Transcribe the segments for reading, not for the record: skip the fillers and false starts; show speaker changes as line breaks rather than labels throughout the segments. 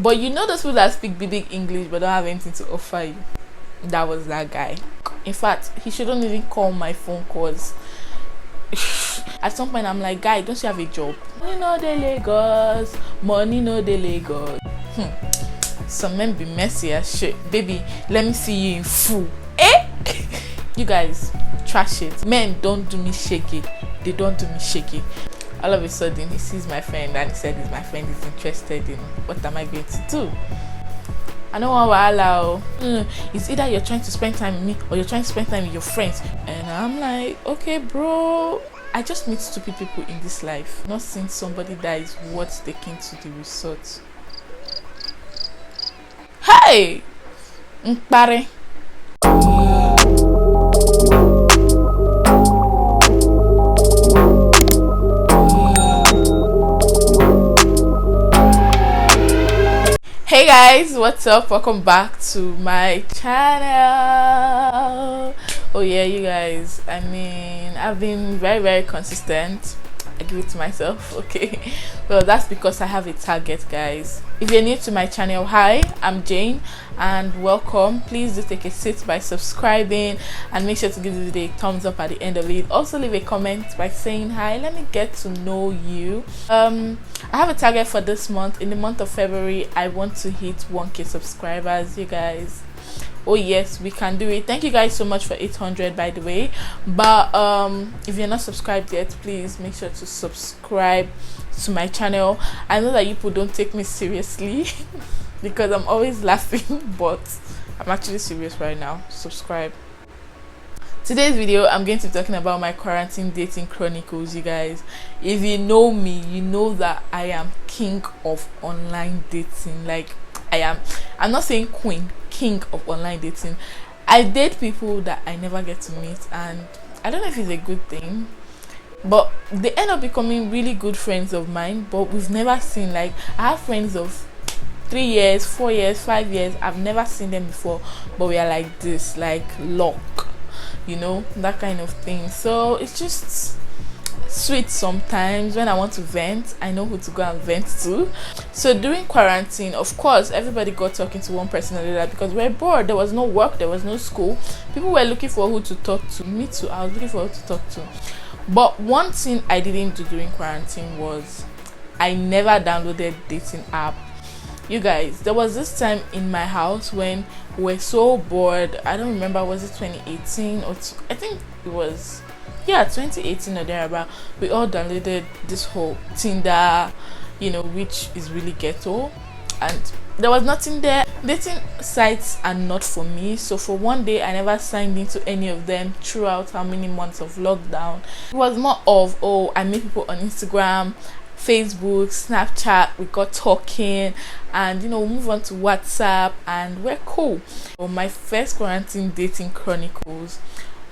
But you know those people that speak big English but don't have anything to offer you? That was that guy. In fact, he shouldn't even call my phone calls. At some point I'm like, guy, don't you have a job? Money no dey Lagos, money no dey Lagos. Some men be messy as shit. Baby, let me see you in full. You guys, trash it. Men don't do me shaky. They don't do me shaky. All of a sudden he sees my friend and he said my friend is interested in what am I going to do. I don't want wahala. It's either you're trying to spend time with me or you're trying to spend time with your friends. And I'm like, okay bro, I just meet stupid people in this life. Not since somebody that is worth taking to the resort. Hey! Mpare. Hey guys, what's up? Welcome back to my channel. Oh yeah, you guys, I mean, I've been very consistent. I give it to myself, okay? Well, that's because I have a target, guys. If you're new to my channel, hi, I'm Jane and welcome. Please do take a seat by subscribing and make sure to give the video a thumbs up at the end of it. Also leave a comment by saying hi. Let me get to know you. I have a target for this month. In the month of February, I want to hit 1k subscribers, you guys. Oh yes, we can do it. Thank you guys so much for 800, by the way. But if you're not subscribed yet, please make sure to subscribe to my channel. I know that you people don't take me seriously because I'm always laughing, but I'm actually serious right now. Subscribe. Today's video, I'm going to be talking about my quarantine dating chronicles, you guys. If you know me, you know that I am king of online dating. Like, I'm not saying queen, king of online dating. I date people that I never get to meet, and I don't know if it's a good thing, but they end up becoming really good friends of mine, but we've never seen, like, I have friends of 3 years, 4 years, 5 years. I've never seen them before, but we are like this, like lock, you know, that kind of thing. So it's just sweet sometimes. When I want to vent, I know who to go and vent to. So during quarantine, of course, everybody got talking to one person or the other because we're bored. There was no work, there was no school. People were looking for who to talk to. Me too, I was looking for who to talk to. But one thing I didn't do during quarantine was I never downloaded dating app. You guys, there was this time in my house when we were so bored. I don't remember, was it 2018 or I think it was, yeah, 2018 or thereabout. We all downloaded this whole Tinder, you know, which is really ghetto, and there was nothing there. Dating sites are not for me, so for one day I never signed into any of them throughout how many months of lockdown. It was more of, oh, I meet people on Instagram, Facebook, Snapchat, we got talking, and you know, move on to WhatsApp, and we're cool. So my first quarantine dating chronicles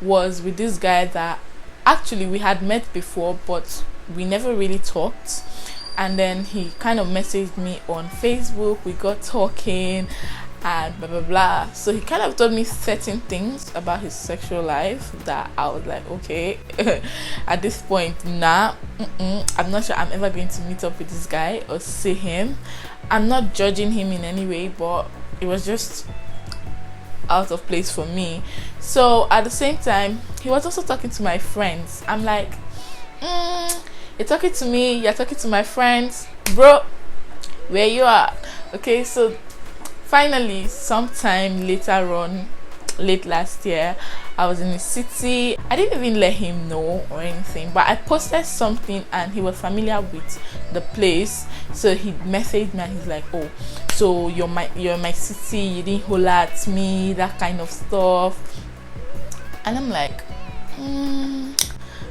was with this guy that actually we had met before, but we never really talked. And then he kind of messaged me on Facebook, we got talking and blah blah blah. So he kind of told me certain things about his sexual life that I was like, okay, at this point, nah, I'm not sure I'm ever going to meet up with this guy or see him. I'm not judging him in any way, but it was just out of place for me. So at the same time, he was also talking to my friends. I'm like, you're talking to me, you're talking to my friends, bro, where you are? Okay, so finally, sometime later on, late last year, I was in the city. I didn't even let him know or anything, but I posted something and he was familiar with the place, so he messaged me and he's like, oh, so you're in my city, you didn't holler at me, that kind of stuff. And I'm like,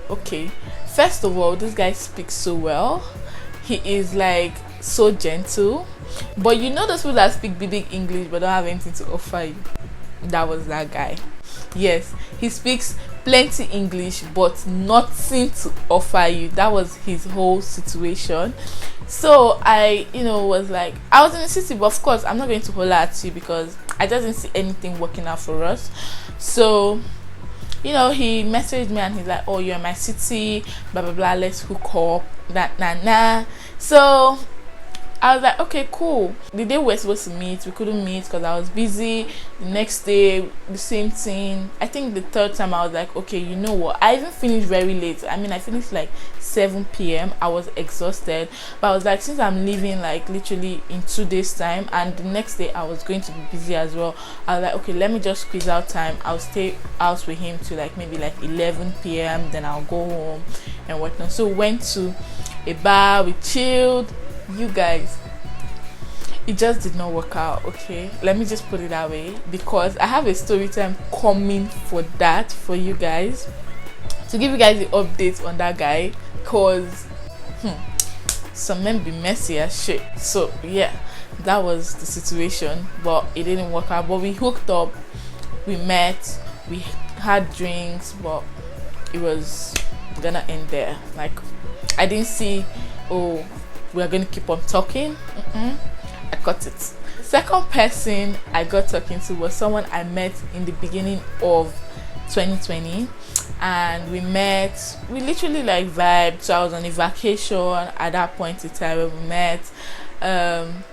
okay. First of all, this guy speaks so well. He is like so gentle. But you know those people that speak big English but don't have anything to offer you? That was that guy. Yes, he speaks plenty English but nothing to offer you. That was his whole situation. So I, was like, I was in the city, but of course I'm not going to holler at you because I just didn't see anything working out for us. So he messaged me and he's like, oh, you're in my city, blah blah blah, let's hook up, that nah. So I was like, okay, cool. The day we were supposed to meet, we couldn't meet because I was busy. The next day, the same thing. I think the third time I was like, okay, you know what? I even finished very late. I mean, I finished like 7 p.m. I was exhausted. But I was like, since I'm leaving like literally in 2 days' time, and the next day I was going to be busy as well, I was like, okay, let me just squeeze out time. I'll stay out with him to like maybe like 11 p.m. Then I'll go home and whatnot. So we went to a bar, we chilled. You guys, it just did not work out. Okay, let me just put it that way, because I have a story time coming for that for you guys, to give you guys the update on that guy, because some men be messy as shit. So yeah, that was the situation, but it didn't work out. But we hooked up, we met, we had drinks, but it was gonna end there. Like, I didn't see, oh, we're going to keep on talking. I got it. Second person I got talking to was someone I met in the beginning of 2020, and we literally like vibed. So I was on a vacation at that point in time when we met.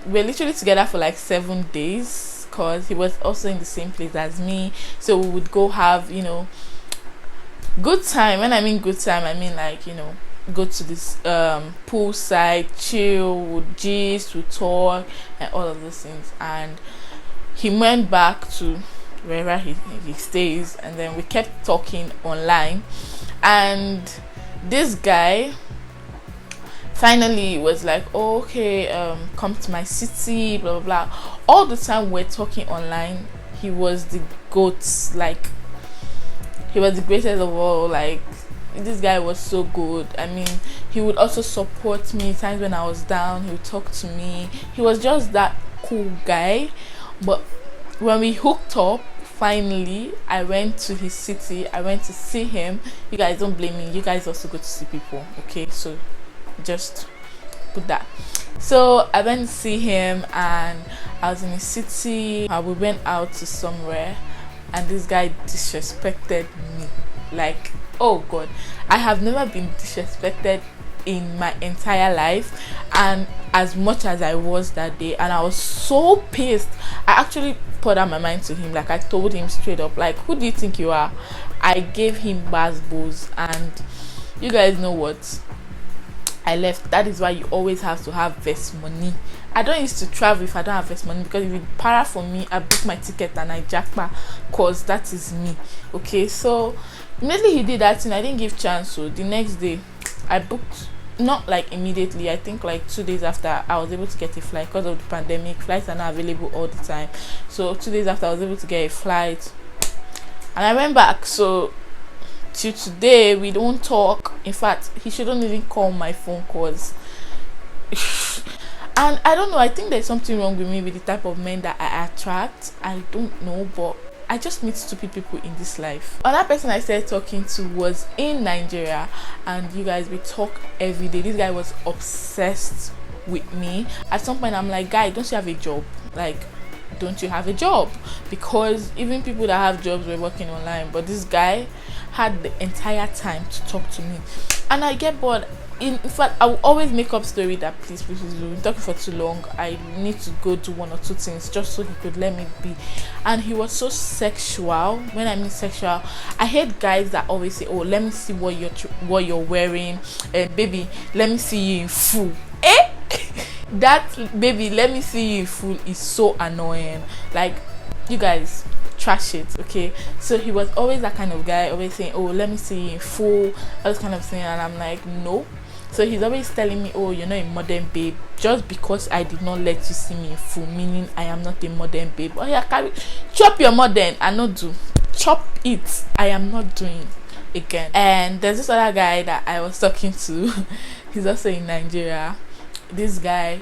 We were literally together for like 7 days, because he was also in the same place as me, so we would go have, good time. When I mean good time, I mean like, go to this poolside, chill, would gist, would talk, and all of those things. And he went back to wherever he stays, and then we kept talking online. And this guy finally was like, oh, okay, come to my city, blah blah blah. All the time we're talking online, he was the goat. Like, he was the greatest of all. Like, this guy was so good. I mean, he would also support me times when I was down. He would talk to me. He was just that cool guy. But when we hooked up, finally, I went to his city. I went to see him. You guys don't blame me. You guys also go to see people, okay? So just put that. So I went to see him, and I was in his city. We went out to somewhere, and this guy disrespected me. Like, oh god, I have never been disrespected in my entire life, and as much as I was that day, and I was so pissed. I actually put out my mind to him. Like, I told him straight up, like, who do you think you are? I gave him basbos, and you guys know what, I left. That is why you always have to have vest money. I don't used to travel if I don't have vest money, because if it para for me, I book my ticket and I jackpot, cause that is me. Okay, so immediately he did that thing, I didn't give chance. So the next day I booked, not like immediately, I think like 2 days after, I was able to get a flight. Because of the pandemic, flights are not available all the time. So 2 days after, I was able to get a flight, and I went back. So till today we don't talk. In fact, he shouldn't even call my phone calls. And I don't know, I think there's something wrong with me, with the type of men that I attract. I don't know, but I just meet stupid people in this life. Another person I started talking to was in Nigeria, and you guys, we talk every day. This guy was obsessed with me. At some point, I'm like, guy, don't you have a job? Like, don't you have a job? Because even people that have jobs were working online, but this guy had the entire time to talk to me, and I get bored. In fact, I will always make up story that please, we've been talking for too long, I need to go do 1 or 2 things, just so he could let me be. And he was so sexual. When I mean sexual, I hate guys that always say, oh, let me see what you're wearing, and baby, let me see you in full. That baby, let me see you in full is so annoying. Like, you guys, trash it, okay? So he was always that kind of guy, always saying, oh, let me see you in full, all this kind of thing. And I'm like, no. So he's always telling me, oh, you're not a modern babe, just because I did not let you see me in full, meaning I am not a modern babe. Oh yeah, chop your modern. I not do, chop it. I am not doing again. And there's this other guy that I was talking to. He's also in Nigeria. This guy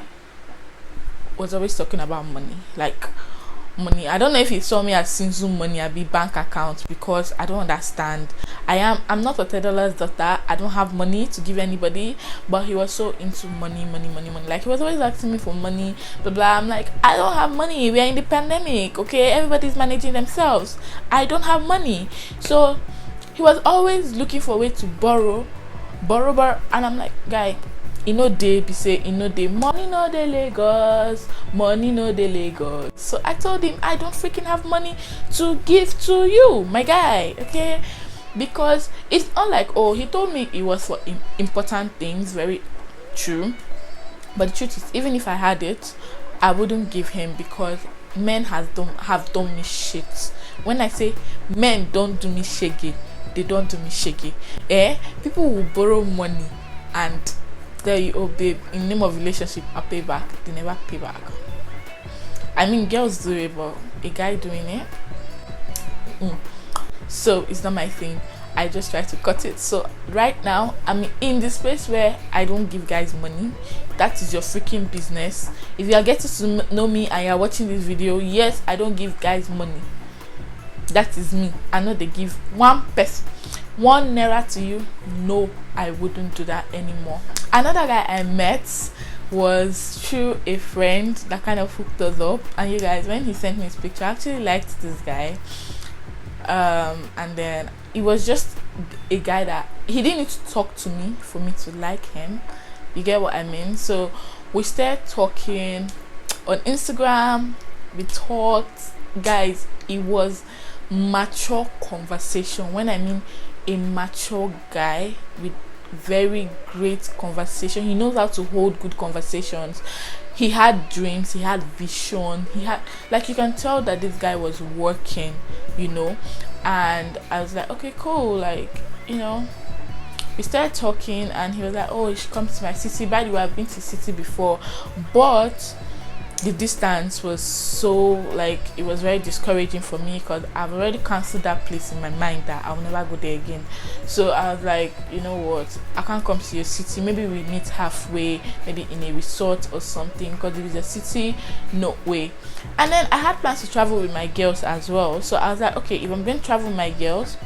was always talking about money, like money. I don't know if he saw me as Sinzu money, I be bank account, because I don't understand. I'm not a $10 daughter. I don't have money to give anybody, but he was so into money. Like, he was always asking me for money, blah blah. I'm like, I don't have money. We are in the pandemic, okay? Everybody's managing themselves. I don't have money. So he was always looking for a way to borrow, and I'm like, guy, They be say they money no dey Lagos, money no dey Lagos. So I told him I don't freaking have money to give to you, my guy. Okay, because it's not like, oh, he told me it was for important things. Very true, but the truth is, even if I had it, I wouldn't give him, because men have done me shit. When I say men don't do me shaggy, they don't do me shaggy. People will borrow money and tell you, oh babe, in the name of relationship, I'll pay back. They never pay back. I mean, girls do it, but a guy doing it, so it's not my thing. I just try to cut it. So right now, I'm in this space where I don't give guys money. That is your freaking business. If you are getting to know me and you are watching this video, yes, I don't give guys money. That is me. I know they give one person 1 naira to you. No, I wouldn't do that anymore. Another guy I met was through a friend that kind of hooked us up. And you guys, when he sent me his picture, I actually liked this guy. And then it was just a guy that he didn't need to talk to me for me to like him. You get what I mean? So we started talking on Instagram. We talked, guys. It was mature conversation. When I mean a mature guy with very great conversation, he knows how to hold good conversations. He had dreams, he had vision, he had, like, you can tell that this guy was working, and I was like, okay, cool, like, we started talking, and he was like, oh, you should come to my city. By the way, I've been to the city before, but the distance was so, like, it was very discouraging for me, because I've already cancelled that place in my mind that I'll never go there again. So I was like, you know what, I can't come to your city. Maybe we meet halfway, maybe in a resort or something, because if it's a city, no way. And then I had plans to travel with my girls as well. So I was like, okay, if I'm going to travel with my girls,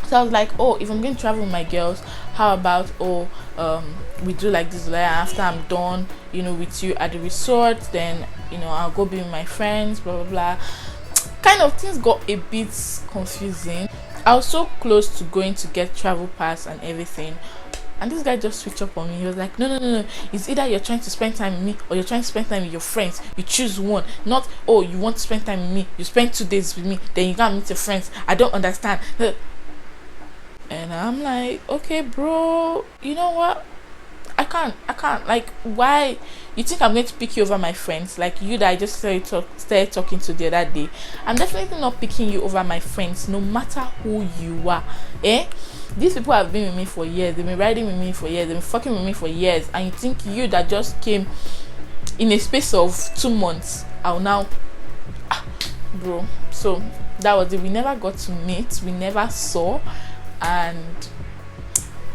so I was like, oh, if I'm going to travel with my girls, how about, we do like this, like, after I'm done, with you at the resort, then, I'll go be with my friends, blah, blah, blah. Kind of things got a bit confusing. I was so close to going to get travel pass and everything. And this guy just switched up on me. He was like, no. It's either you're trying to spend time with me or you're trying to spend time with your friends. You choose one. Not, oh, you want to spend time with me. You spend 2 days with me. Then you gotta meet your friends. I don't understand. And I'm like, okay, bro, you know what? I can't. Like, why? You think I'm going to pick you over my friends? Like you that I just started talking to the other day. I'm definitely not picking you over my friends, no matter who you are. These people have been with me for years. They've been riding with me for years. They've been fucking with me for years. And you think you that just came in a space of 2 months, I'll now... bro. So that was it. We never got to meet. We never saw. And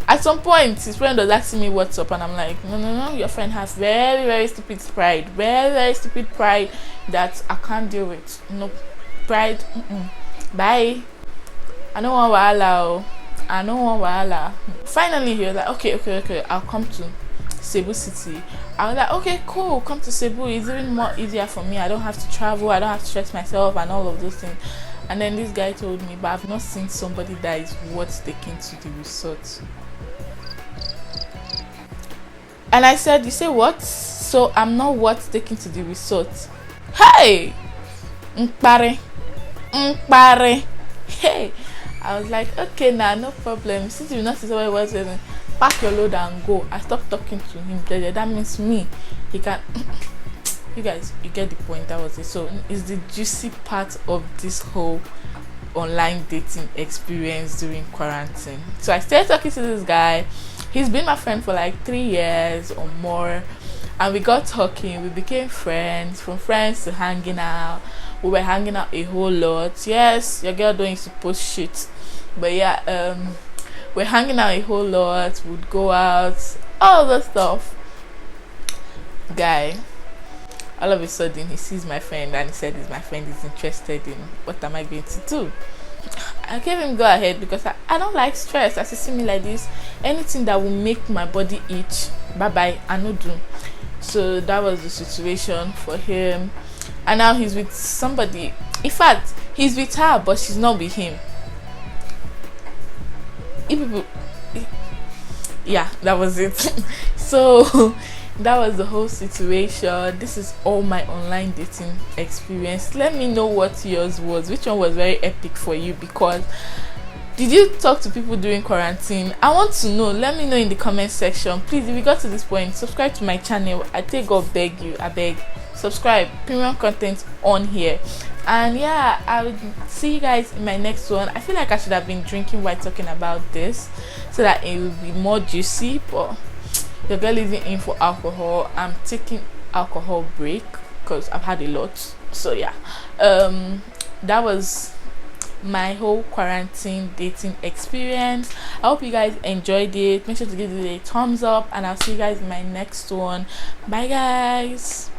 at some point his friend was asking me what's up, and I'm like, no, your friend has very, very stupid pride, very, very stupid pride that I can't deal with. No pride. Bye. I don't want wahala. Finally he was like, okay, I'll come to Cebu City. I was like, okay, cool, come to Cebu. It's even more easier for me. I don't have to travel, I don't have to stress myself and all of those things. And then this guy told me, but I've not seen somebody that is worth taking to the resort. And I said, you say what? So I'm not worth taking to the resort? Hey! Mpare. Hey! I was like, okay, no problem. Since you've not seen somebody worth taking, pack your load and go. I stopped talking to him. That means me. He can... You guys, you get the point. That was it. So it's the juicy part of this whole online dating experience during quarantine. So I started talking to this guy. He's been my friend for like 3 years or more, and we got talking. We became friends. From friends to hanging out. We were hanging out a whole lot. Yes, your girl don't used to post shit, but yeah, we're hanging out a whole lot. We'd go out, all the stuff. Guy, all of a sudden he sees my friend and he said my friend is interested in what am I going to do. I gave him go ahead because I don't like stress. As you see me like this, anything that will make my body itch, bye I no do. So that was the situation for him, and now he's with somebody. In fact, he's with her but she's not with him. Yeah, that was it. So that was the whole situation. This is all my online dating experience. Let me know what yours was. Which one was very epic for you? Because did you talk to people during quarantine? I want to know. Let me know in the comment section. Please, if you got to this point, subscribe to my channel. I take God beg you. I beg. Subscribe. Premium content on here. And yeah, I will see you guys in my next one. I feel like I should have been drinking while talking about this so that it will be more juicy, but your girl isn't in for alcohol. I'm taking alcohol break because I've had a lot. So yeah, that was my whole quarantine dating experience. I hope you guys enjoyed it. Make sure to give it a thumbs up, and I'll see you guys in my next one. Bye guys.